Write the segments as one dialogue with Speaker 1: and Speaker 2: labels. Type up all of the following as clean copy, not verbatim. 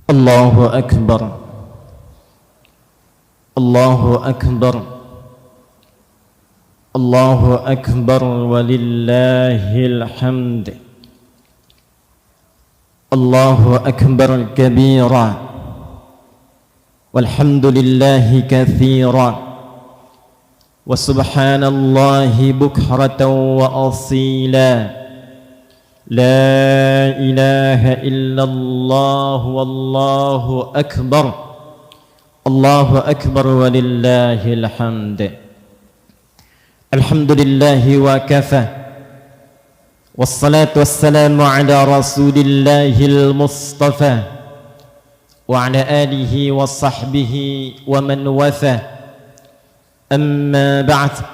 Speaker 1: Allahu Akbar, Allahu Akbar, Allahu Akbar, walillahil hamd. Allahu Akbar kabira, walhamdulillahi kathira, wa subhanallahi bukratan wa asila. La ilaha illallah wallahu akbar, Allahu akbar walillahil hamd. Alhamdulillahi wa kafa, wassalatu wassalamu ala rasulillahil mustafa wa ala alihi wa sahbihi wa man wafa. Amma ba'd.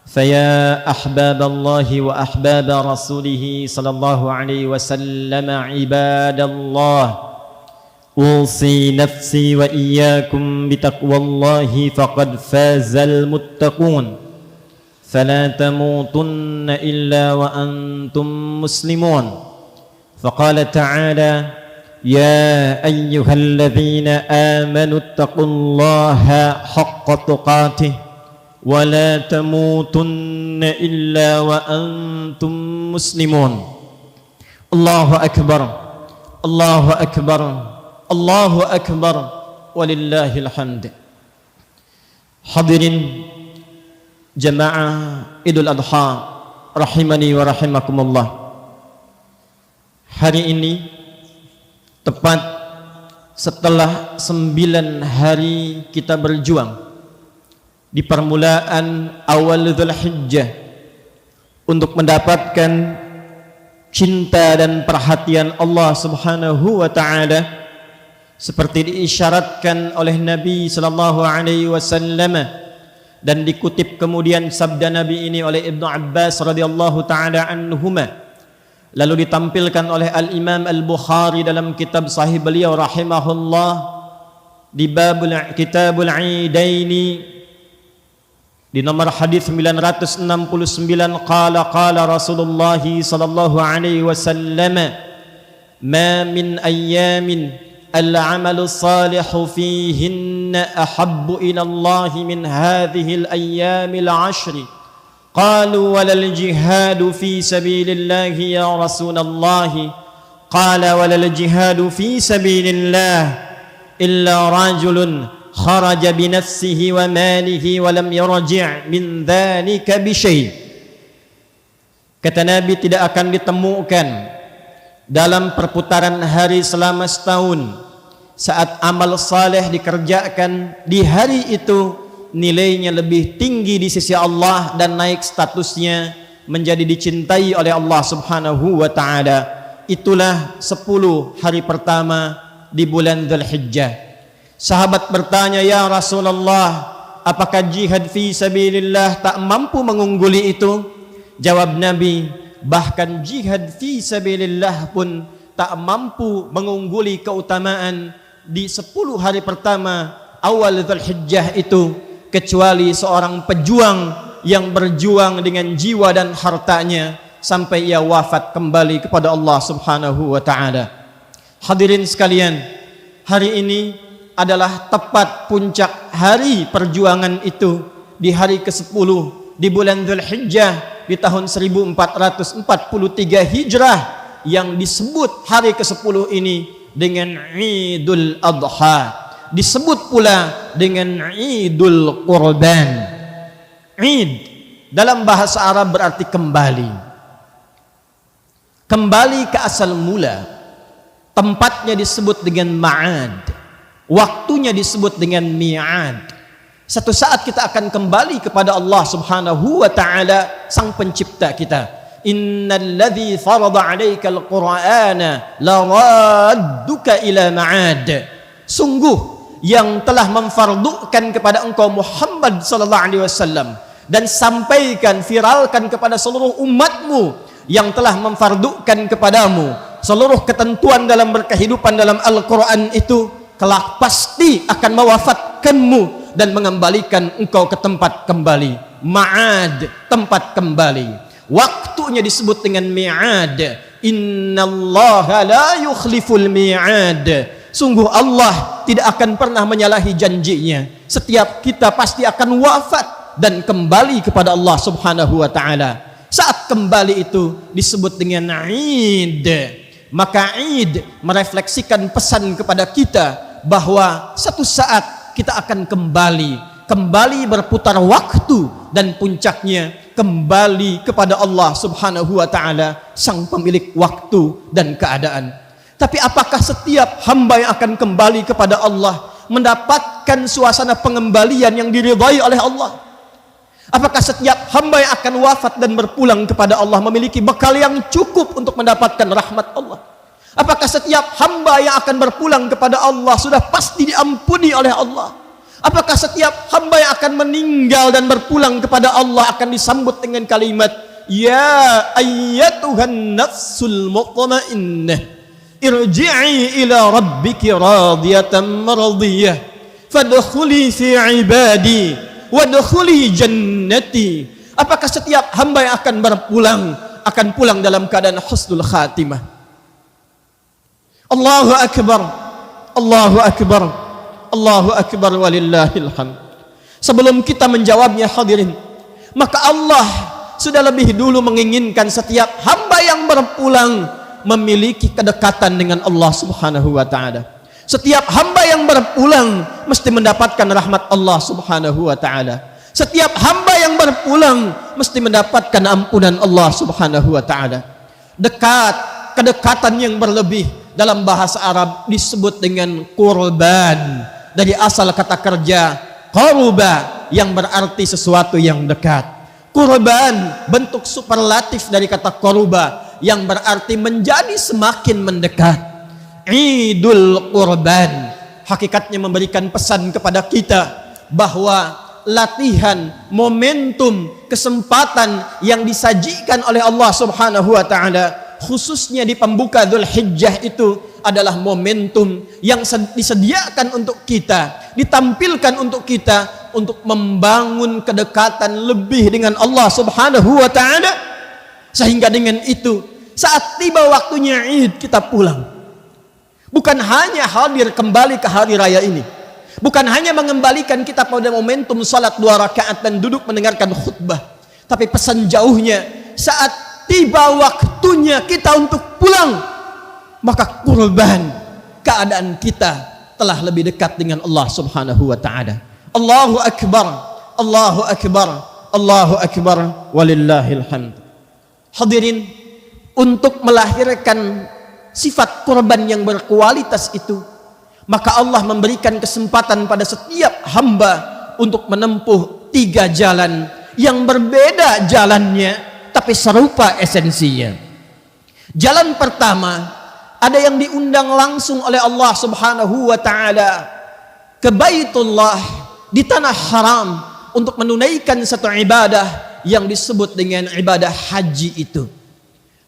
Speaker 1: فيا أحباب الله وأحباب رسوله صلى الله عليه وسلم عباد الله، أوصي نفسي وإياكم بتقوى الله فقد فاز المتقون، فلا تموتن إلا وأنتم مسلمون. فقال تعالى: يا أيها الذين آمنوا اتقوا الله حق تقاته ولا تموتن إلا وأنتم مسلمون. الله أكبر، الله أكبر، الله أكبر ولله الحمد. Hadirin jamaah Idul Adha rahimani wa rahimakumullah. Hari ini tepat setelah 9 hari kita berjuang di permulaan awal Dzulhijjah untuk mendapatkan cinta dan perhatian Allah Subhanahu wa taala seperti diisyaratkan oleh Nabi sallallahu alaihi wasallam, dan dikutip kemudian sabda Nabi ini oleh Ibnu Abbas radhiyallahu taala anhuma, lalu ditampilkan oleh Al-Imam Al-Bukhari dalam kitab sahih beliau rahimahullah di babul Kitabul Aidaini di nomor hadis 969, qala Rasulullah sallallahu alaihi wasallam: ma min ayyamin al-amalu salihu fihinna ahabbu ila Allah min hadhihi al-ayyamil 'ashri. Qalu walal jihadu fi sabilillah ya Rasulullah. Qala walal jihadu fi sabilillah illa rajulun kharaja binafsihi wa malihi wa lam yarji' min dhalika bisyai'. Kata Nabi, tidak akan ditemukan dalam perputaran hari selama setahun saat amal saleh dikerjakan di hari itu nilainya lebih tinggi di sisi Allah dan naik statusnya menjadi dicintai oleh Allah Subhanahu wa taala. Itulah 10 hari pertama di bulan Dzulhijjah. Sahabat bertanya, ya Rasulullah, apakah jihad fi sabilillah tak mampu mengungguli itu? Jawab Nabi, bahkan jihad fi sabilillah pun tak mampu mengungguli keutamaan di 10 hari pertama awal Dzulhijjah itu, kecuali seorang pejuang yang berjuang dengan jiwa dan hartanya sampai ia wafat kembali kepada Allah Subhanahu wa taala. Hadirin sekalian, hari ini adalah tepat puncak hari perjuangan itu di hari ke-10 di bulan Dzulhijjah di tahun 1443 Hijrah, yang disebut hari ke-10 ini dengan Idul Adha, disebut pula dengan Idul Qurban. Id dalam bahasa Arab berarti kembali, kembali ke asal mula. Tempatnya disebut dengan ma'ad, waktunya disebut dengan mi'ad. Satu saat kita akan kembali kepada Allah Subhanahu wa taala, sang pencipta kita. Innal ladzi farada 'alaikal Qur'ana laradduka ila ma'ad. Sungguh yang telah memfardukan kepada engkau Muhammad sallallahu alaihi wasallam dan sampaikan, viralkan kepada seluruh umatmu yang telah memfardukan kepadamu seluruh ketentuan dalam berkehidupan dalam Al-Quran itu, kelak pasti akan mewafatkanmu dan mengembalikan engkau ke tempat kembali. Ma'ad, tempat kembali. Waktunya disebut dengan mi'ad. Innallaha la yukhliful mi'ad. Sungguh Allah tidak akan pernah menyalahi janjinya. Setiap kita pasti akan wafat dan kembali kepada Allah Subhanahu wa taala. Saat kembali itu disebut dengan Id. Maka Id merefleksikan pesan kepada kita bahwa satu saat kita akan kembali berputar waktu, dan puncaknya kembali kepada Allah Subhanahu wa taala, sang pemilik waktu dan keadaan. Tapi apakah setiap hamba yang akan kembali kepada Allah mendapatkan suasana pengembalian yang diridhai oleh Allah? Apakah setiap hamba yang akan wafat dan berpulang kepada Allah memiliki bekal yang cukup untuk mendapatkan rahmat Allah? Apakah setiap hamba yang akan berpulang kepada Allah sudah pasti diampuni oleh Allah? Apakah setiap hamba yang akan meninggal dan berpulang kepada Allah akan disambut dengan kalimat, ya ayyatuhan nafsul mutmainnah, irji'i ila rabbiki radiyatan maradiyah, fadkhuli fi ibadi wadkhuli jannati. Apakah setiap hamba yang akan berpulang akan pulang dalam keadaan husnul khatimah? Allahu akbar, Allahu akbar, Allahu akbar walillahil hamd. Sebelum kita menjawabnya hadirin, maka Allah sudah lebih dulu menginginkan setiap hamba yang berpulang memiliki kedekatan dengan Allah Subhanahu wa taala. Setiap hamba yang berpulang mesti mendapatkan rahmat Allah Subhanahu wa taala. Setiap hamba yang berpulang mesti mendapatkan ampunan Allah Subhanahu wa taala. Kedekatan yang berlebih dalam bahasa Arab disebut dengan qurban. Dari asal kata kerja qaruba yang berarti sesuatu yang dekat. Qurban bentuk superlatif dari kata qaruba yang berarti menjadi semakin mendekat. Idul Qurban hakikatnya memberikan pesan kepada kita bahwa latihan, momentum, kesempatan yang disajikan oleh Allah Subhanahu wa taala khususnya di pembuka Dzulhijjah itu adalah momentum yang disediakan untuk kita, ditampilkan untuk kita untuk membangun kedekatan lebih dengan Allah Subhanahu wa taala, sehingga dengan itu saat tiba waktunya Id kita pulang. Bukan hanya hadir kembali ke hari raya ini, bukan hanya mengembalikan kita pada momentum salat 2 rakaat dan duduk mendengarkan khutbah, tapi pesan jauhnya saat tiba waktunya kita untuk pulang, maka kurban keadaan kita telah lebih dekat dengan Allah Subhanahu wa taala. Allahu akbar, Allahu akbar, Allahu akbar walillahil hamd. Hadirin, untuk melahirkan sifat kurban yang berkualitas itu, maka Allah memberikan kesempatan pada setiap hamba untuk menempuh 3 jalan yang berbeda jalannya tapi serupa esensinya. Jalan pertama, ada yang diundang langsung oleh Allah Subhanahu wa taala ke Baitullah di tanah haram untuk menunaikan satu ibadah yang disebut dengan ibadah haji itu.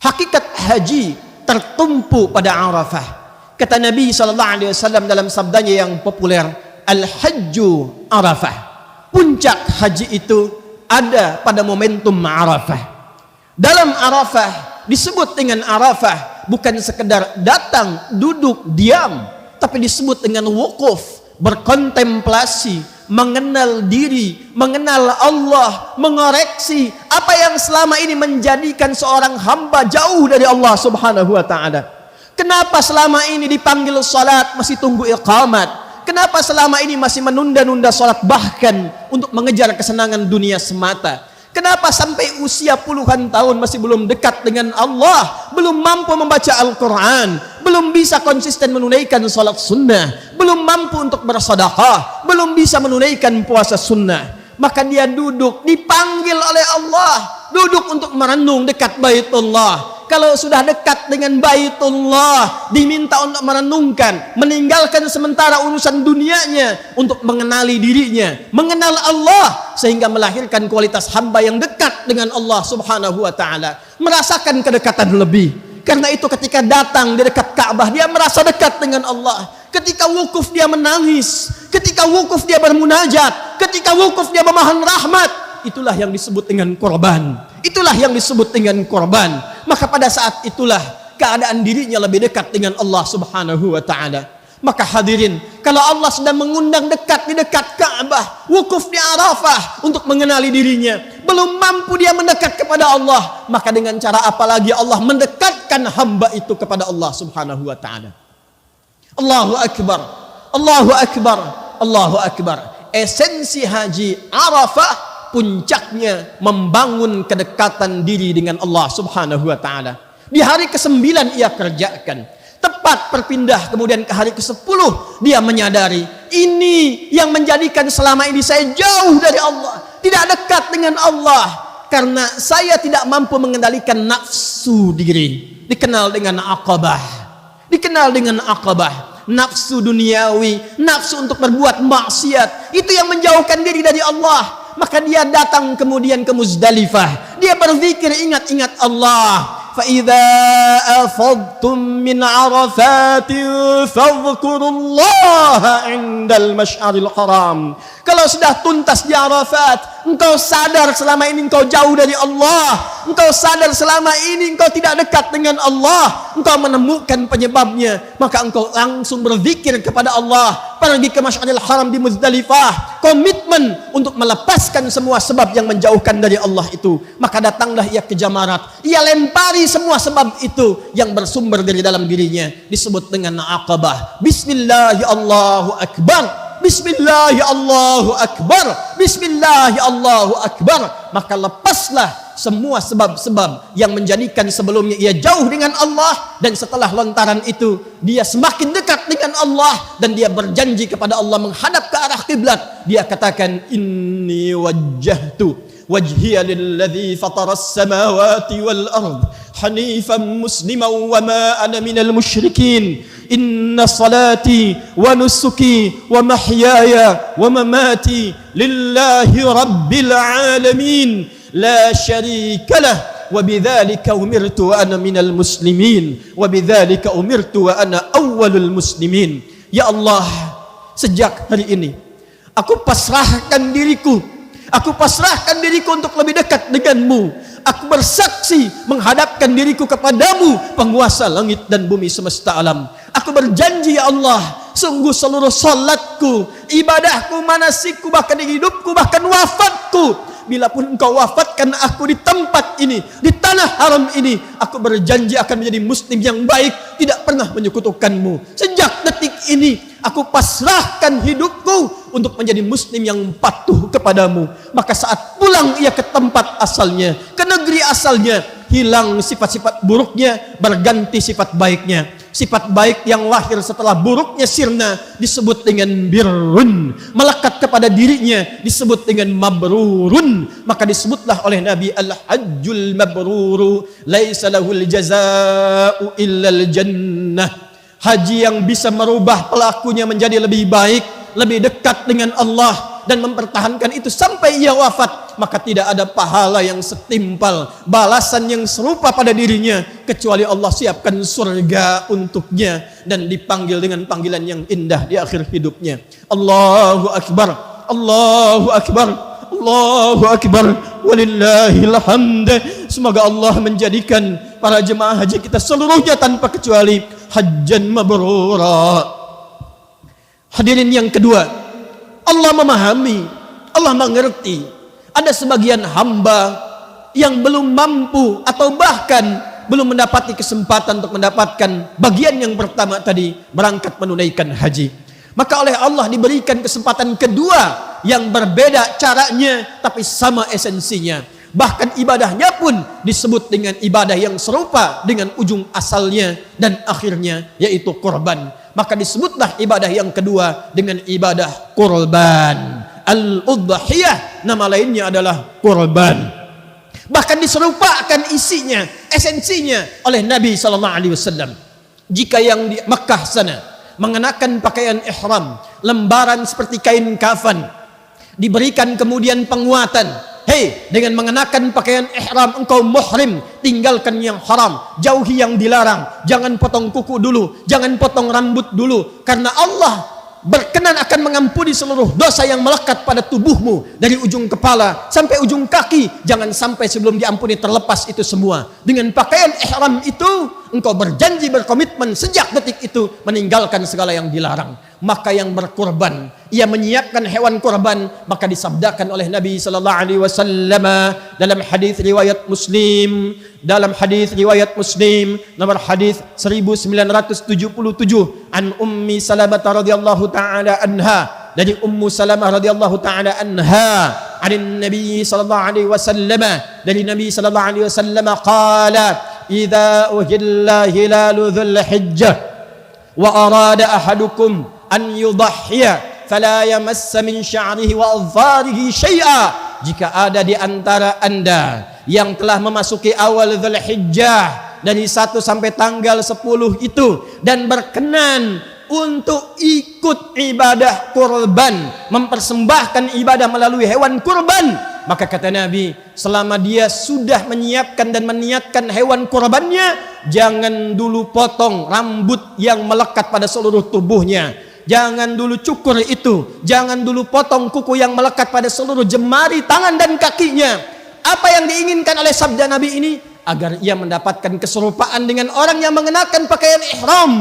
Speaker 1: Hakikat haji tertumpu pada Arafah. Kata Nabi SAW dalam sabdanya yang populer, Al-Hajju Arafah. Puncak haji itu ada pada momentum Arafah. Dalam Arafah disebut dengan Arafah bukan sekedar datang, duduk, diam, tapi disebut dengan wukuf, berkontemplasi, mengenal diri, mengenal Allah, mengoreksi apa yang selama ini menjadikan seorang hamba jauh dari Allah Subhanahu wa taala. Kenapa selama ini dipanggil salat masih tunggu iqamat? Kenapa selama ini masih menunda-nunda salat bahkan untuk mengejar kesenangan dunia semata? Kenapa sampai usia puluhan tahun masih belum dekat dengan Allah, belum mampu membaca Al-Quran, belum bisa konsisten menunaikan salat sunnah, belum mampu untuk bersedekah, belum bisa menunaikan puasa sunnah? Maka dia duduk, dipanggil oleh Allah, duduk untuk merenung dekat Baitullah. Kalau sudah dekat dengan Baitullah, diminta untuk merenungkan, meninggalkan sementara urusan dunianya untuk mengenali dirinya, mengenal Allah, sehingga melahirkan kualitas hamba yang dekat dengan Allah Subhanahu wa taala, merasakan kedekatan lebih. Karena itu ketika datang di dekat Ka'bah, dia merasa dekat dengan Allah. Ketika wukuf dia menangis, ketika wukuf dia bermunajat, ketika wukuf dia memohon rahmat. Itulah yang disebut dengan korban. Itulah yang disebut dengan korban. Maka pada saat itulah keadaan dirinya lebih dekat dengan Allah Subhanahu wa taala. Maka hadirin, kalau Allah sedang mengundang dekat di dekat Ka'bah, wukuf di Arafah untuk mengenali dirinya, belum mampu dia mendekat kepada Allah, maka dengan cara apa lagi Allah mendekatkan hamba itu kepada Allah Subhanahu wa taala. Allahu akbar. Allahu akbar. Allahu akbar. Esensi haji Arafah puncaknya membangun kedekatan diri dengan Allah Subhanahu wa taala. Di hari ke-9 ia kerjakan. Tepat perpindah kemudian ke hari ke-10 dia menyadari ini yang menjadikan selama ini saya jauh dari Allah, tidak dekat dengan Allah, karena saya tidak mampu mengendalikan nafsu diri. Dikenal dengan Aqabah. Dikenal dengan Aqabah. Nafsu duniawi, nafsu untuk berbuat maksiat, itu yang menjauhkan diri dari Allah. Maka dia datang kemudian ke Muzdalifah, dia berzikir, ingat-ingat Allah. فَإِذَا أَفَضْتُم مِّنْ عَرَفَاتٍ فَاذْكُرُوا اللَّهَ عِندَ الْمَشْعَرِ الْحَرَامِ. Kalau sudah tuntas di Arafat, engkau sadar selama ini engkau jauh dari Allah, engkau sadar selama ini engkau tidak dekat dengan Allah, engkau menemukan penyebabnya, maka engkau langsung berzikir kepada Allah, pergi ke Masy'aril Haram di Muzdalifah, komitmen untuk melepaskan semua sebab yang menjauhkan dari Allah itu. Maka datanglah ia ke Jamarat, ia lempari semua sebab itu yang bersumber dari dalam dirinya, disebut dengan Aqabah. Bismillah, Allahu Akbar. Bismillah, Allahu Akbar. Bismillah, Allahu Akbar. Maka lepaslah semua sebab-sebab yang menjadikan sebelumnya ia jauh dengan Allah, dan setelah lontaran itu dia semakin dekat dengan Allah, dan dia berjanji kepada Allah menghadap ke arah kiblat. Dia katakan, inni wajjahtu wajhiya lilladzi fataras samawati wal ard hanifan musliman wa ma ana minal musyrikin. Inna salati wa nusuki wa mahyaya wa mamati lillahi rabbil alamin la syarika lah wa bidzalika umirtu wa ana minal muslimin wa bidzalika umirtu wa ana awwalul muslimin. Ya Allah, sejak hari ini aku pasrahkan diriku, aku pasrahkan diriku untuk lebih dekat denganmu. Aku bersaksi menghadapkan diriku kepadamu, penguasa langit dan bumi semesta alam. Aku berjanji ya Allah, sungguh seluruh salatku, ibadahku, manasikku, bahkan hidupku, bahkan wafatku, bila pun engkau wafatkan aku di tempat ini, di tanah haram ini, aku berjanji akan menjadi muslim yang baik, tidak pernah menyekutukanmu. Sejak detik ini aku pasrahkan hidupku untuk menjadi muslim yang patuh kepadamu. Maka saat pulang ia ke tempat asalnya, ke negeri asalnya, hilang sifat-sifat buruknya, berganti sifat baiknya. Sifat baik yang lahir setelah buruknya sirna disebut dengan birrun, melekat kepada dirinya disebut dengan mabrurun. Maka disebutlah oleh Nabi, al-hajjul mabruru laisa lahul jazaa'u illal jannah. Haji yang bisa merubah pelakunya menjadi lebih baik, lebih dekat dengan Allah, dan mempertahankan itu sampai ia wafat, maka tidak ada pahala yang setimpal, balasan yang serupa pada dirinya, kecuali Allah siapkan surga untuknya dan dipanggil dengan panggilan yang indah di akhir hidupnya. Allahu Akbar, Allahu Akbar, Allahu Akbar, walillahil hamd. Semoga Allah menjadikan para jemaah haji kita seluruhnya tanpa kecuali hajjan mabrura. Hadirin yang kedua, Allah memahami, Allah mengerti ada sebagian hamba yang belum mampu atau bahkan belum mendapati kesempatan untuk mendapatkan bagian yang pertama tadi, berangkat menunaikan haji. Maka oleh Allah diberikan kesempatan kedua yang berbeda caranya tapi sama esensinya. Bahkan ibadahnya pun disebut dengan ibadah yang serupa dengan ujung asalnya dan akhirnya, yaitu kurban. Maka disebutlah ibadah yang kedua dengan ibadah kurban. Al-udhiyah, nama lainnya adalah kurban. Bahkan diserupakan isinya, esensinya oleh Nabi SAW. Jika yang di Makkah sana mengenakan pakaian ihram, lembaran seperti kain kafan, diberikan kemudian penguatan, hei, dengan mengenakan pakaian ihram engkau muhrim, tinggalkan yang haram, jauhi yang dilarang, jangan potong kuku dulu, jangan potong rambut dulu, karena Allah berkenan akan mengampuni seluruh dosa yang melekat pada tubuhmu dari ujung kepala sampai ujung kaki. Jangan sampai sebelum diampuni terlepas itu semua. Dengan pakaian ihram itu engkau berjanji, berkomitmen sejak detik itu meninggalkan segala yang dilarang. Maka yang berkurban, ia menyiapkan hewan kurban, maka disabdakan oleh Nabi sallallahu alaihi wasallam dalam hadis riwayat Muslim, nomor hadis 1977, an Ummi Salamah radhiyallahu taala anha, dari Ummu Salamah radhiyallahu taala anha, an Nabi sallallahu alaihi wasallam, dari Nabi sallallahu alaihi wasallam qala idza uhilla hilalu dzul hijjah wa arada ahadukum an yudahhiya fala yamassa min sya'rihi wa adfarihi syai'a. Jika ada di antara anda yang telah memasuki awal Dzulhijjah dari 1 sampai tanggal 10 itu dan berkenan untuk ikut ibadah kurban, mempersembahkan ibadah melalui hewan kurban, maka kata Nabi, selama dia sudah menyiapkan dan meniatkan hewan kurbannya, jangan dulu potong rambut yang melekat pada seluruh tubuhnya, jangan dulu cukur itu, jangan dulu potong kuku yang melekat pada seluruh jemari tangan dan kakinya. Apa yang diinginkan oleh sabda Nabi ini? Agar ia mendapatkan keserupaan dengan orang yang mengenakan pakaian ihram,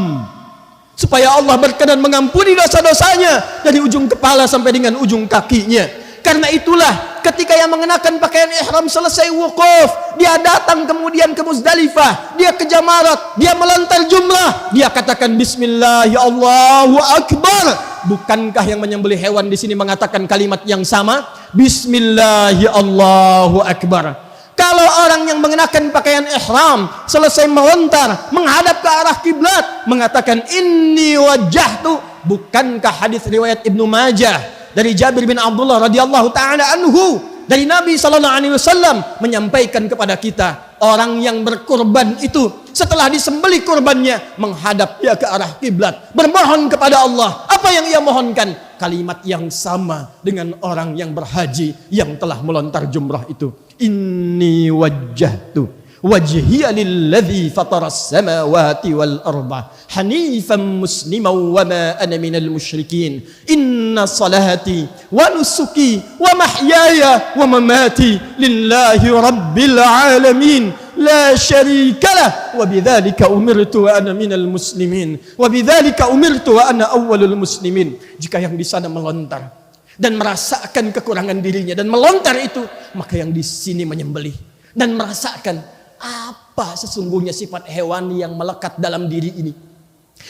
Speaker 1: supaya Allah berkenan mengampuni dosa-dosanya dari ujung kepala sampai dengan ujung kakinya. Karena itulah ketika yang mengenakan pakaian ihram selesai wukuf, dia datang kemudian ke Muzdalifah, dia ke Jamarat, dia melontar jumrah, dia katakan bismillah, ya Allahu Akbar. Bukankah yang menyembelih hewan di sini mengatakan kalimat yang sama? Bismillah, ya Allahu Akbar. Kalau orang yang mengenakan pakaian ihram selesai melontar menghadap ke arah kiblat mengatakan inni wajjahtu, bukankah hadis riwayat Ibnu Majah dari Jabir bin Abdullah radhiyallahu taala anhu dari Nabi sallallahu alaihi wasallam menyampaikan kepada kita, orang yang berkurban itu setelah disembelih kurbannya menghadap dia ke arah kiblat, bermohon kepada Allah. Apa yang ia mohonkan? Kalimat yang sama dengan orang yang berhaji yang telah melontar jumrah itu. Inni wajjahtu wajhiya lilladzi fataras samawati wal arda hanifan musliman wa ma ana minal musyrikin. Inna salati wa nusuki wa mahyaya wa mamati lillahi rabbil alamin la syarika lah wa bidzalika umirtu wa ana minal muslimin wa bidzalika umirtu wa ana awwalul muslimin. Jika yang di sana melontar dan merasakan kekurangan dirinya dan melontar itu, maka yang di sini menyembelih dan merasakan apa sesungguhnya sifat hewani yang melekat dalam diri ini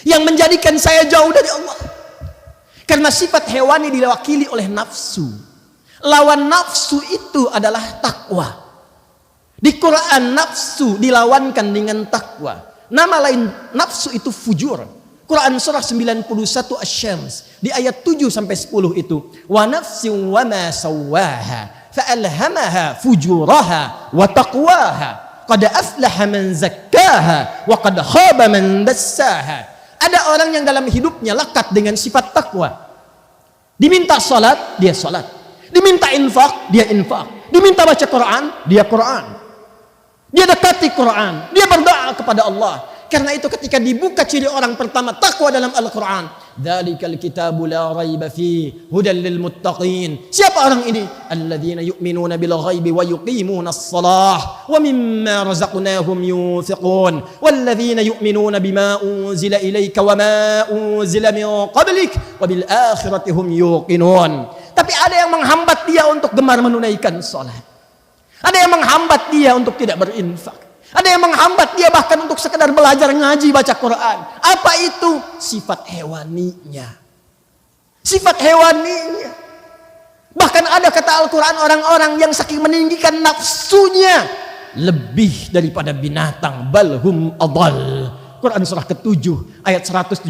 Speaker 1: yang menjadikan saya jauh dari Allah. Karena sifat hewani diwakili oleh nafsu. Lawan nafsu itu adalah takwa. Di Quran nafsu dilawankan dengan takwa. Nama lain nafsu itu fujur. Quran surah 91 Asy-Syams di ayat 7 sampai 10 itu, wa nafsin wa ma sawwaha fa alhamaha fujuraha wa taqwaha qad aflaha man zakkaha wa qad khaba man dassaha. Ada orang yang dalam hidupnya lekat dengan sifat takwa. Diminta salat, dia salat. Diminta infak, dia infak. Diminta baca Quran, dia Quran. Dia dekati Quran, dia berdoa kepada Allah. Karena itu ketika dibuka ciri orang pertama takwa dalam Al-Quran, dzalikal kitabu la raiba fi hudal lil muttaqin. Siapa orang ini? Alladzina yu'minuna bil ghaibi wa yuqimuna as-shalah wa mimma razaqnahum yunfiqun walladzina yu'minuna bima unzila ilayka wa ma unzila min qablik wa bil akhirati hum yuqinun. Tapi ada yang menghambat dia untuk gemar menunaikan salat. Ada yang menghambat dia untuk tidak berinfak. Ada yang menghambat dia bahkan untuk sekedar belajar ngaji baca Quran. Apa itu? Sifat hewaninya. Sifat hewaninya. Bahkan ada kata Al-Quran orang-orang yang saking meninggikan nafsunya lebih daripada binatang. Balhum adal. Quran surah ke-7 ayat 179.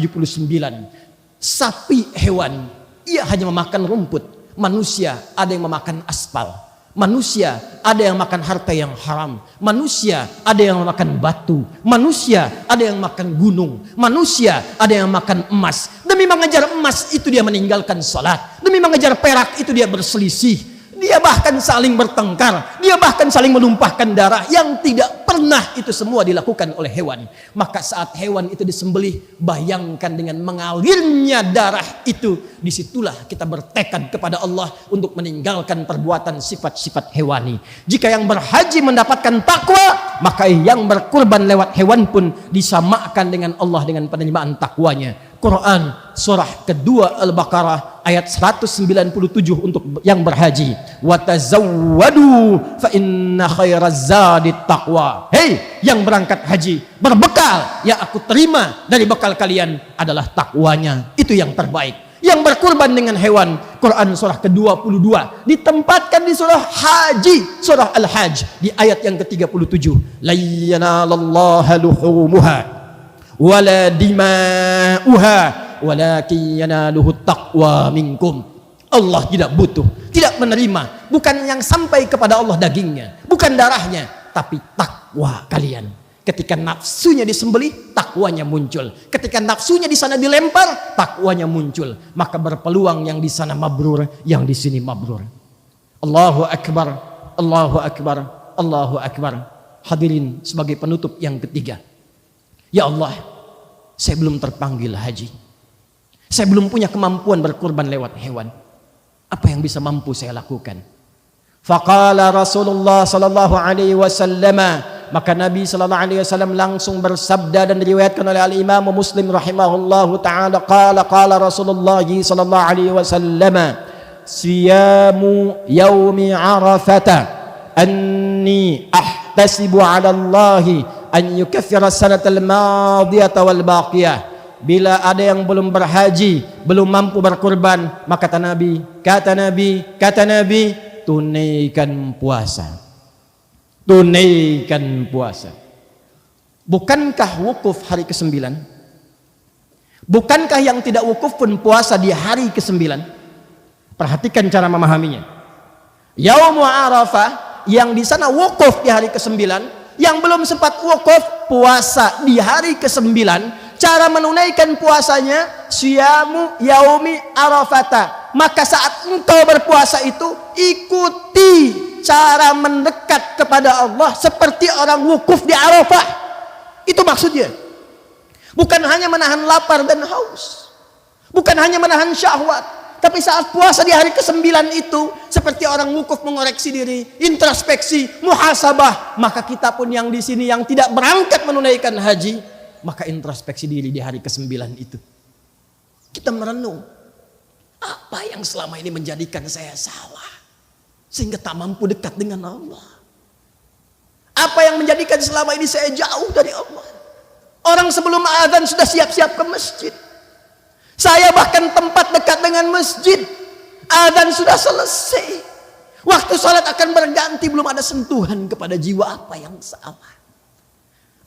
Speaker 1: Sapi hewan, ia hanya memakan rumput. Manusia ada yang memakan aspal. Manusia ada yang makan harta yang haram. Manusia ada yang makan batu. Manusia ada yang makan gunung. Manusia ada yang makan emas. Demi mengejar emas itu dia meninggalkan salat. Demi mengejar perak itu dia berselisih. dia bahkan saling bertengkar, dia bahkan saling menumpahkan darah yang tidak pernah itu semua dilakukan oleh hewan. Maka saat hewan itu disembelih, bayangkan dengan mengalirnya darah itu, disitulah kita bertekad kepada Allah untuk meninggalkan perbuatan sifat-sifat hewani. Jika yang berhaji mendapatkan takwa, maka yang berkurban lewat hewan pun disamakan dengan Allah dengan penerimaan takwanya. Quran surah kedua Al-Baqarah ayat 197 untuk yang berhaji. Wa tazawwadu fa inna khairaz zadi taqwa. Hei yang berangkat haji, berbekal yang aku terima dari bekal kalian adalah takwanya. Itu yang terbaik. Yang berkurban dengan hewan, Quran surah ke-22 ditempatkan di surah Haji, surah Al-Hajj di ayat yang ke-37. La yanalallaha luhumuha wala dima'uha walakin yanaluhu taqwa minkum. Allah tidak butuh, tidak menerima, bukan yang sampai kepada Allah dagingnya, bukan darahnya, tapi takwa kalian. Ketika nafsunya disembelih, takwanya muncul. Ketika nafsunya di sana dilempar, takwanya muncul. Maka berpeluang yang di sana mabrur, yang di sini mabrur. Allahu akbar, Allahu akbar, Allahu akbar. Hadirin, sebagai penutup yang ketiga. Ya Allah, saya belum terpanggil haji. Saya belum punya kemampuan berkurban lewat hewan. Apa yang bisa mampu saya lakukan? Faqala Rasulullah sallallahu alaihi wasallam, maka Nabi sallallahu alaihi wasallam langsung bersabda dan diriwayatkan oleh Al-Imam Muslim rahimahullahu taala, qala Rasulullah sallallahu alaihi wasallam, siyamu yaumi arafata anni ahtasibu 'ala Allahi an yukaffira sanatal madiyata wal baqiyah. Bila ada yang belum berhaji, belum mampu berkurban, maka kata Nabi, tunaikan puasa. Tunaikan puasa. Bukankah wukuf hari ke-9? Bukankah yang tidak wukuf pun puasa di hari ke-9? Perhatikan cara memahaminya. Yaumul Arafah yang di sana wukuf di hari ke-9, yang belum sempat wukuf puasa di hari ke-9, cara menunaikan puasanya siyamu yaumi arafata. Maka saat engkau berpuasa itu ikuti cara mendekat kepada Allah seperti orang wukuf di Arafah. Itu maksudnya. Bukan hanya menahan lapar dan haus, bukan hanya menahan syahwat, tapi saat puasa di hari ke-9 itu seperti orang wukuf mengoreksi diri, introspeksi, muhasabah. Maka kita pun yang di sini yang tidak berangkat menunaikan haji, maka introspeksi diri di hari ke-9 itu. Kita merenung, apa yang selama ini menjadikan saya salah sehingga tak mampu dekat dengan Allah? Apa yang menjadikan selama ini saya jauh dari Allah? Orang sebelum azan sudah siap-siap ke masjid. Saya bahkan tempat dekat dengan masjid, azan sudah selesai, waktu sholat akan berganti, belum ada sentuhan kepada jiwa. Apa yang salah?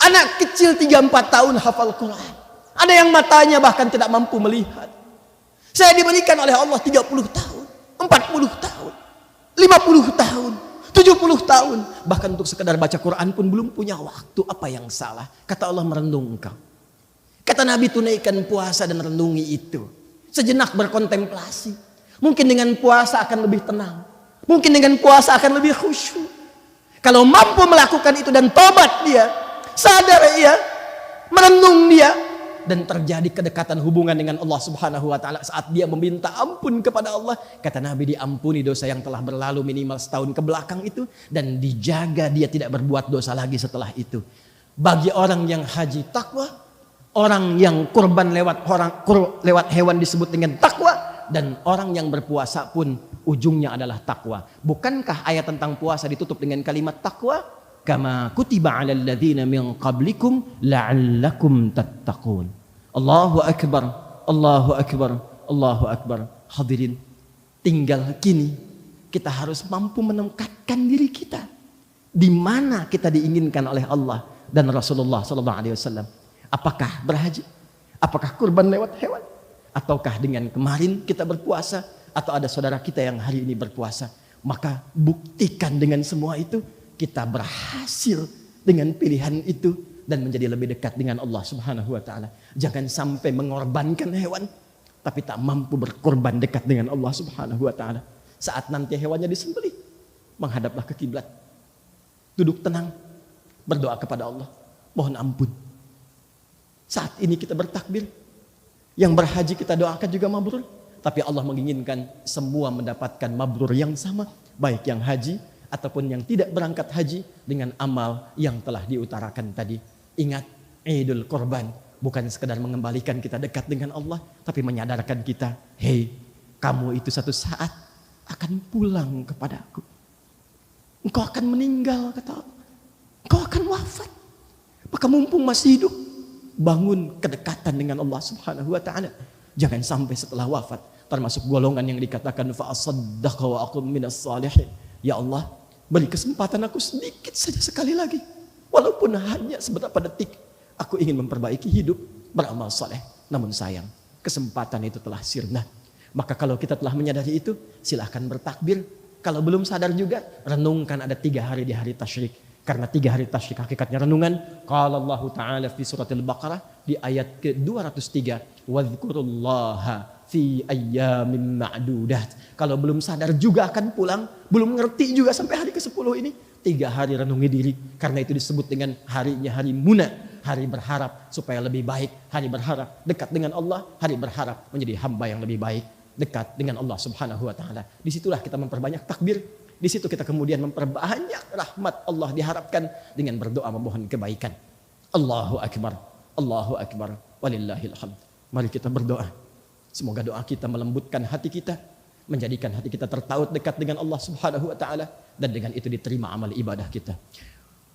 Speaker 1: Anak kecil 3-4 tahun hafal Quran, ada yang matanya bahkan tidak mampu melihat. Saya diberikan oleh Allah 30 tahun, 40 tahun, 50 tahun, 70 tahun, bahkan untuk sekedar baca Quran pun belum punya waktu. Apa yang salah? Kata Allah, merenung engkau. Kata Nabi, tunaikan puasa dan renungi itu. Sejenak berkontemplasi. Mungkin dengan puasa akan lebih tenang, mungkin dengan puasa akan lebih khusyuk. Kalau mampu melakukan itu dan tobat dia, sadar ia, merenung dia, dan terjadi kedekatan hubungan dengan Allah Subhanahu wa taala saat dia meminta ampun kepada Allah. Kata Nabi, diampuni dosa yang telah berlalu minimal setahun ke belakang itu, dan dijaga dia tidak berbuat dosa lagi setelah itu. Bagi orang yang haji takwa, orang yang kurban lewat hewan disebut dengan takwa, dan orang yang berpuasa pun ujungnya adalah takwa. Bukankah ayat tentang puasa ditutup dengan kalimat takwa? Kama kutiba 'alal ladzina min qablikum la'allakum tattaqun. Allahu akbar, Allahu akbar, Allahu akbar. Hadirin, tinggal kini kita harus mampu menempatkan diri kita di mana kita diinginkan oleh Allah dan Rasulullah sallallahu alaihi wasallam. Apakah berhaji? Apakah kurban lewat hewan? Ataukah dengan kemarin kita berpuasa? Atau ada saudara kita yang hari ini berpuasa? Maka buktikan dengan semua itu kita berhasil dengan pilihan itu dan menjadi lebih dekat dengan Allah Subhanahu wa taala. Jangan sampai mengorbankan hewan tapi tak mampu berkorban dekat dengan Allah Subhanahu wa taala. Saat nanti hewannya disembelih, menghadaplah ke kiblat. Duduk tenang, berdoa kepada Allah, mohon ampun. Saat ini kita bertakbir, yang berhaji kita doakan juga mabrur, tapi Allah menginginkan semua mendapatkan mabrur yang sama, baik yang haji ataupun yang tidak berangkat haji dengan amal yang telah diutarakan tadi. Ingat, Idul Kurban bukan sekedar mengembalikan kita dekat dengan Allah, tapi menyadarkan kita, hei, kamu itu satu saat akan pulang kepadaku. Engkau akan meninggal, kata Allah. Engkau akan wafat. Maka mumpung masih hidup, bangun kedekatan dengan Allah Subhanahu wa ta'ala. Jangan sampai setelah wafat termasuk golongan yang dikatakan fa asaddaqa wa aqum minas salihin. Ya Allah, beri kesempatan aku sedikit saja sekali lagi. Walaupun hanya seberapa detik, aku ingin memperbaiki hidup, beramal saleh. Namun sayang, kesempatan itu telah sirna. Maka kalau kita telah menyadari itu, silahkan bertakbir. Kalau belum sadar juga, renungkan ada 3 hari di hari tasyrik. Karena 3 hari tasyrik hakikatnya renungan. Qala Allah Ta'ala fi suratil Baqarah di ayat ke-203. Wadhkurullaha fi ayyamin ma'dudat. Kalau belum sadar juga akan pulang, belum ngerti juga sampai hari ke-10 ini, 3 hari renungi diri. Karena itu disebut dengan harinya hari Muna. Hari berharap supaya lebih baik. Hari berharap dekat dengan Allah. Hari berharap menjadi hamba yang lebih baik, dekat dengan Allah Subhanahu wa ta'ala. Disitulah kita memperbanyak takbir. Di situ kita kemudian memperbanyak rahmat Allah diharapkan dengan berdoa memohon kebaikan. Allahu Akbar, Allahu Akbar, walillahil hamd. Mari kita berdoa. Semoga doa kita melembutkan hati kita, menjadikan hati kita tertaut dekat dengan Allah Subhanahu wa ta'ala, dan dengan itu diterima amal ibadah kita.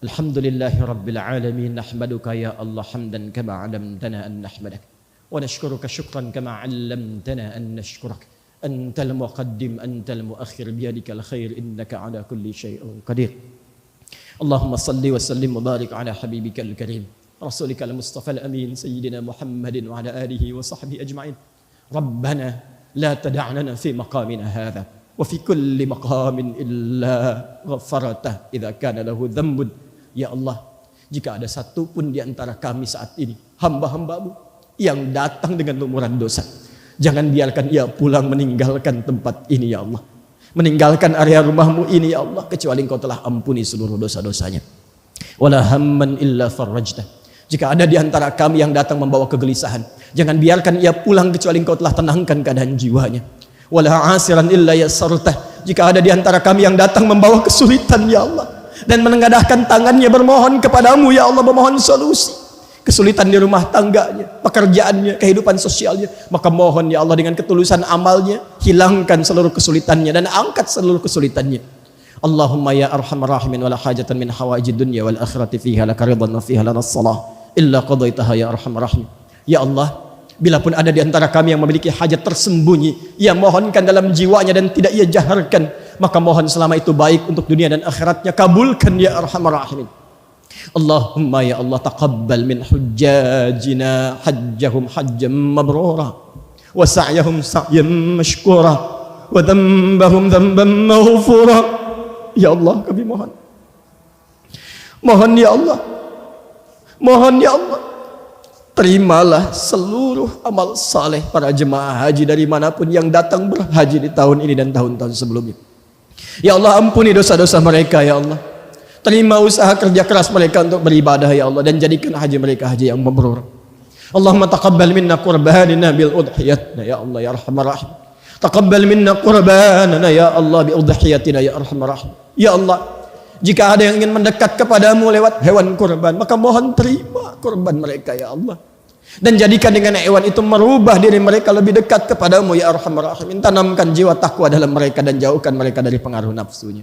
Speaker 1: Alhamdulillahi Rabbil Alamin. Nahmaduka ya Allah hamdan kama alamtana an nahmadak. ونشكرك شكرا كما علمتنا أن نشكرك أنت المقدم أنت المؤخر بيدك الخير إنك على كل شيء قدير اللهم صل وسلم وبارك على حبيبك الكريم رسولك المصطفى الأمين سيدنا محمد وعلى آله وصحبه أجمعين ربنا لا تدع لنا في مقامنا هذا وفي كل مقام إلا غفرته إذا كان له ذنب يا الله jika ada satu pun di antara kami saat ini hamba-hambamu yang datang dengan lumuran dosa, jangan biarkan ia pulang meninggalkan tempat ini ya Allah, meninggalkan area rumahmu ini ya Allah, kecuali engkau telah ampuni seluruh dosa-dosanya. Wala hamman illa farrajtah. Jika ada di antara kami yang datang membawa kegelisahan, jangan biarkan ia pulang kecuali engkau telah tenangkan keadaan jiwanya. Wala asiran illa yassartah. Jika ada di antara kami yang datang membawa kesulitan ya Allah, dan menengadahkan tangannya bermohon kepadamu ya Allah, memohon solusi kesulitan di rumah tangganya, pekerjaannya, kehidupan sosialnya, maka mohon ya Allah dengan ketulusan amalnya, hilangkan seluruh kesulitannya dan angkat seluruh kesulitannya. Allahumma ya arhamar rahimin wala hajatan min hawaijid dunya wal akhirati fiha laka ridwan wa fiha lana salah illa qadaitaha ya arhamar rahim. Ya Allah, bila pun ada di antara kami yang memiliki hajat tersembunyi, ia mohonkan dalam jiwanya dan tidak ia jaharkan, maka mohon selama itu baik untuk dunia dan akhiratnya, kabulkan ya arhamar rahimin. Allahumma ya Allah taqabbal min hujjajina hajjahum hajjam mabrura wa sa'yahum sa'yan mashkura wa dhanbahum dhanban maghfura. Ya Allah, kami mohon ya Allah, mohon ya Allah, terimalah seluruh amal saleh para jemaah haji dari manapun yang datang berhaji di tahun ini dan tahun-tahun sebelumnya. Ya Allah, ampuni dosa-dosa mereka ya Allah. Terima usaha kerja keras mereka untuk beribadah ya Allah, dan jadikan haji mereka haji yang mabrur. Allahumma taqabbal minna qurbanana bil udhiyatina ya Allah ya arhamar rahim. Taqabbal minna qurbanana ya Allah bi udhiyatina ya arhamar rahim. Ya Allah, jika ada yang ingin mendekat kepadamu lewat hewan kurban, maka mohon terima kurban mereka ya Allah, dan jadikan dengan hewan itu merubah diri mereka lebih dekat kepadamu ya arhamar rahim. Tanamkan jiwa takwa dalam mereka dan jauhkan mereka dari pengaruh nafsunya.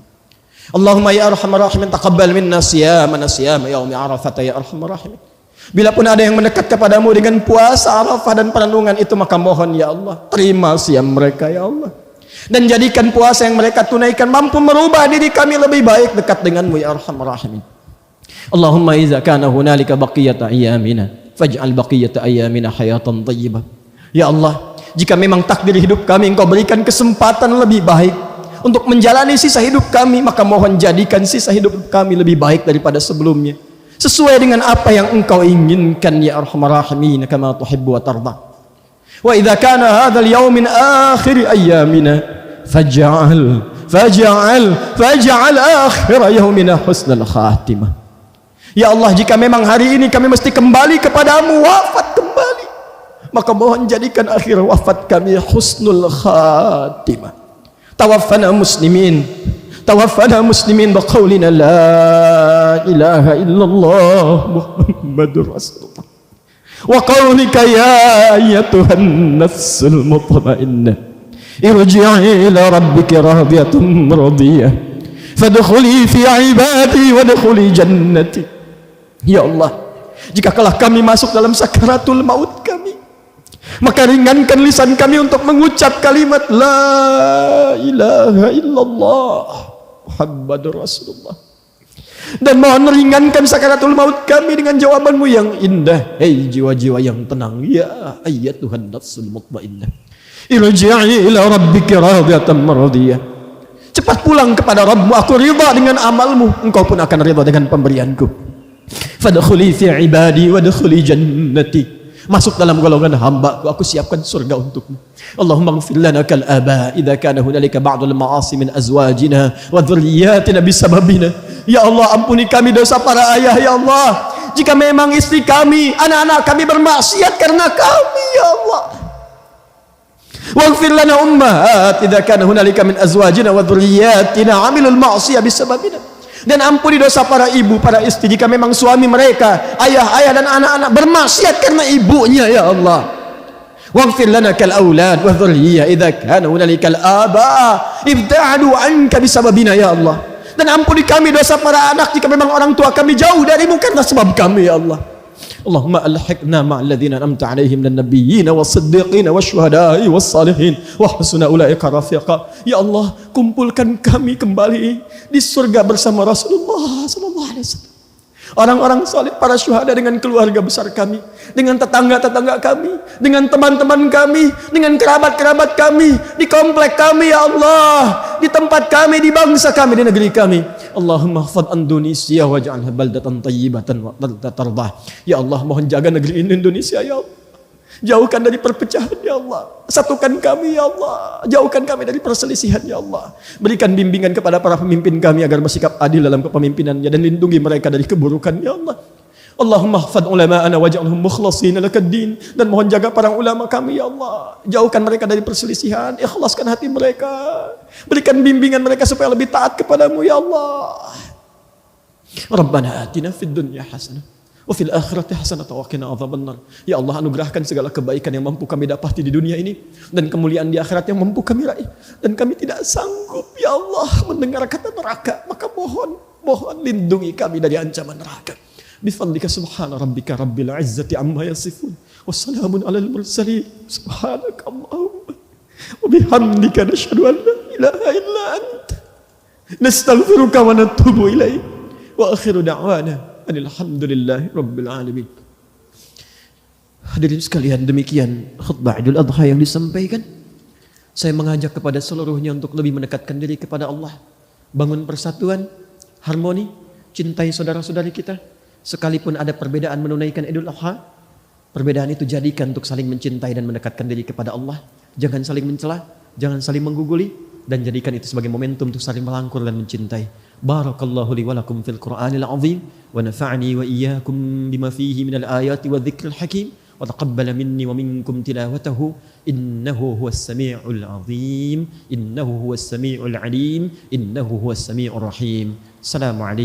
Speaker 1: Allahumma ya arhamar rahimin taqabbal minna siyamana siyama yaumi arafah ya arhamar rahimin. Bila pun ada yang mendekat kepadamu dengan puasa Arafah dan perenungan itu, maka mohon ya Allah, terima siam mereka ya Allah, dan jadikan puasa yang mereka tunaikan mampu merubah diri kami lebih baik dekat denganmu ya arhamar rahimin. Allahumma iza kana hunalika baqiyata ayyamina faj'al baqiyata ayyamina hayatan thayyibah. Ya Allah, jika memang takdir hidup kami engkau berikan kesempatan lebih baik untuk menjalani sisa hidup kami, maka mohon jadikan sisa hidup kami lebih baik daripada sebelumnya, sesuai dengan apa yang engkau inginkan ya arhamar rahimin, kama tuhibbu wa tarda. Wa idza kana hadzal yaum min akhir ayyamina faj'al akhir yaumina husnul khatimah. Ya Allah, jika memang hari ini kami mesti kembali kepadamu, wafat kembali, maka mohon jadikan akhir wafat kami husnul khatimah. Tawaffana muslimin biqaulina la ilaha illallah Muhammadur Rasulullah wa qaulika ya ayyatuhan nafsul mutmainnah irji'i ila rabbika radiyatan radiyah fadkhuli fi ibadi wadkhuli jannati. Ya Allah, jika kalah kami masuk dalam sakaratul maut kami, maka ringankan lisan kami untuk mengucap kalimat la ilaha illallah Muhammadur Rasulullah, dan mohon ringankan sakaratul maut kami dengan jawabanmu yang indah. Hei jiwa-jiwa yang tenang, ya ayyatuhan nafsul mutmainnah irji'i ila rabbika radiyatan maradiyah. Cepat pulang kepada Rabbmu, aku ridha dengan amalmu, engkau pun akan ridha dengan pemberianku. Fadkhuli fi ibadi wadkhuli jannati, masuk dalam golongan hamba-Ku, aku siapkan surga untukmu. Allahumma ighfir lana kal aba idza kana hunalika ba'dul ma'asi min azwajina wa dhurriyyatina bisababina. Ya Allah, ampuni kami dosa para ayah. Ya Allah, jika memang istri kami, anak-anak kami bermaksiat karena kami, ya Allah. Waghfir lana ummahat idza kana hunalika min azwajina wa dhurriyyatina 'amilul ma'siyah bisababina. Dan ampuni dosa para ibu, para istri, jika memang suami mereka, ayah-ayah dan anak-anak bermaksiat karena ibunya, ya Allah. Waghfir lana kal aulad wa dhurriyyah idza kana hunalika al aba ibta'adu anka bisababina, ya Allah. Dan ampuni kami dosa para anak jika memang orang tua kami jauh darimu karena sebab kami, ya Allah. Allahumma alhiqna ma'al ladzina an'amta 'alaihim minan nabiyyin was-siddiqin wasyuhada'i was-salihin wa hasuna ulaika rafiqa. Ya Allah, kumpulkan kami kembali di surga bersama Rasulullah sallallahu alaihi wasallam. Orang-orang saleh, para syuhada dengan keluarga besar kami, dengan tetangga-tetangga kami, dengan teman-teman kami, dengan kerabat-kerabat kami, di komplek kami, ya Allah, di tempat kami, di bangsa kami, di negeri kami. Allahumma hafadh Indonesia waj'alha baldatan tayyibatan wa tardah. Ya Allah, mohon jaga negeri ini, Indonesia, ya Allah. Jauhkan dari perpecahan, ya Allah. Satukan kami, ya Allah. Jauhkan kami dari perselisihan, ya Allah. Berikan bimbingan kepada para pemimpin kami agar bersikap adil dalam kepemimpinannya, dan lindungi mereka dari keburukan, ya Allah. Allahumma hafadh ulama'ana waj'alhum mukhlasin lakad-din. Dan mohon jaga para ulama kami, ya Allah. Jauhkan mereka dari perselisihan, ikhlaskan hati mereka. Berikan bimbingan mereka supaya lebih taat kepadamu, ya Allah. Rabbana atina fid dunya hasanah wa fil akhirati hasanatan wa qina adzabannar. Ya Allah, anugerahkan segala kebaikan yang mampu kami dapati di dunia ini, dan kemuliaan di akhirat yang mampu kami raih. Dan kami tidak sanggup, ya Allah, mendengar kata neraka, maka mohon lindungi kami dari ancaman neraka. Bifadlika subhana rabbika rabbil izzati amma yasifun wassalamun alal mursalin subhanaka Allahumma wa bihamdika nashhadu an la ilaha illa anta nastaghfiruka wa natubu ilaik wa akhiru da'wana alhamdulillahi rabbil alamin. Hadirin sekalian, demikian khutbah Idul Adha yang disampaikan. Saya mengajak kepada seluruhnya untuk lebih mendekatkan diri kepada Allah, bangun persatuan, harmoni, cintai saudara-saudari kita. Sekalipun ada perbedaan menunaikan Idul Adha, perbedaan itu jadikan untuk saling mencintai dan mendekatkan diri kepada Allah. Jangan saling mencela, jangan saling mengguguli, dan jadikan itu sebagai momentum untuk saling melangkur dan mencintai. Barakallahu li wa lakum fil Qur'anil azim wa nafa'ani wa iyyakum bima fihi minal ayati wa dzikril hakim wa taqabbala minni wa minkum tilawatahu innahu huwas sami'ul azim innahu huwas sami'ul alim innahu huwas sami'ur rahim. Assalamu alaikum.